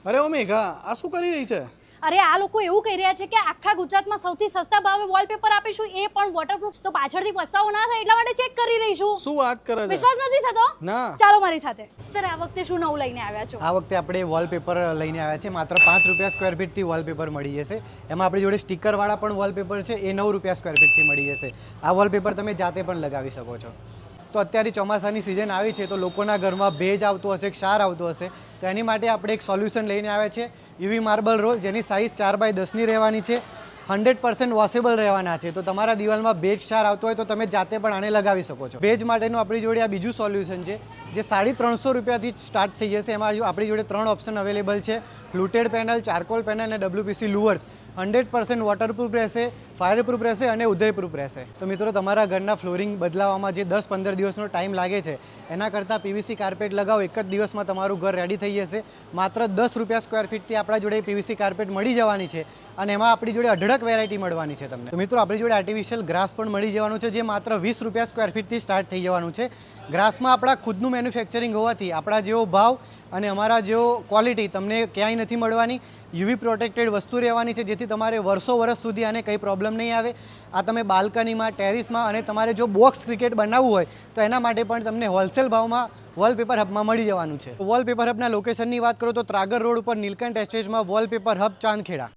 અરે ઓ મેઘા, આ શું કરી રહી છે? અરે આ લોકો એવું કહી રહ્યા છે કે આખા ગુજરાતમાં સૌથી સસ્તા ભાવે વોલપેપર આપીશું, એ પણ વોટરપ્રૂફ. તો પાછળથી પસ્તાવો ના થાય એટલા માટે ચેક કરી રહી છું. શું વાત કરે છે? વિશ્વાસ નથી થતો? ના. ચાલો મારી સાથે. સર, આ વખતે શું નવું લઈને આવ્યા છો? આ વખતે આપણે વોલપેપર લઈને આવ્યા છે. માત્ર ₹5 સ્ક્વેર ફીટથી વોલપેપર મળી જશે. એમાં આપણી જોડે સ્ટીકરવાળા પણ વોલપેપર છે, એ ₹9 સ્ક્વેર ફીટથી મળી જશે. આ વોલપેપર તમે જાતે પણ લગાવી શકો છો. તો અત્યારે ચોમાસાની સિઝન આવી છે, તો લોકોના ઘરમાં ભેજ આવતો હશે, ક્ષાર આવતો હશે, તો એની માટે આપણે એક સોલ્યુશન લઈને આવ્યા છે. યુવી માર્બલ રોલ, જેની સાઇઝ 4x10ની રહેવાની છે. 100% વોશેબલ રહેવાના છે. તો તમારા દિવાલમાં ભેજ ક્ષાર આવતો હોય તો તમે જાતે પણ આને લગાવી શકો છો. ભેજ માટેનું આપણી જોડે આ બીજું સોલ્યુશન છે, જે ₹350 સ્ટાર્ટ થઈ જશે. એમાં આપણી જોડે 3 ઓપ્શન અવેલેબલ છે: ફ્લુટેડ પેનલ, ચારકોલ પેનલ અને WPC લુઅર્સ. 100% વોટરપ્રૂફ રહેશે, ફાયરપ્રૂફ રહેશે અને ઉદયપ્રૂફ રહેશે. તો મિત્રો, તમારા ઘરના ફ્લોરિંગ બદલાવવામાં જે 10-15 દિવસનો ટાઈમ લાગે છે, એના કરતાં PVC કાર્પેટ લગાવો, એક જ દિવસમાં તમારું ઘર રેડી થઈ જશે. માત્ર ₹10 સ્ક્વેર ફીટથી આપણા જોડે PVC કાર્પેટ મળી જવાની છે, અને એમાં આપણી જોડે અઢળક વેરાયટી મળવાની છે તમને. તો મિત્રો, આપણી જોડે આર્ટિફિશિયલ ગ્રાસ પણ મળી જવાનું છે, જે માત્ર ₹20 સ્ક્વેર ફીટથી સ્ટાર્ટ થઈ જવાનું છે. ગ્રાસમાં આપણા ખુદનું મેન્યુફેક્ચરિંગ હોવાથી આપણા જેવો ભાવ અને અમારા જેવો ક્વોલિટી તમને ક્યાંય નથી મળવાની. યુવી પ્રોટેક્ટેડ વસ્તુ રહેવાની છે, જેથી તમારે વર્ષ સુધી આને કંઈ પ્રોબ્લેમ નહીં આવે. આ તમે બાલ્કનીમાં, ટેરિસમાં અને તમારે જો બોક્સ ક્રિકેટ બનાવવું હોય તો એના માટે પણ તમને હોલસેલ ભાવમાં વોલપેપર હબમાં મળી જવાનું છે. વોલપેપર હબના લોકેશનની વાત કરું તો ત્રાગર રોડ ઉપર નીલકંઠ એસ્ટેટમાં વોલપેપર હબ, ચાંદખેડા.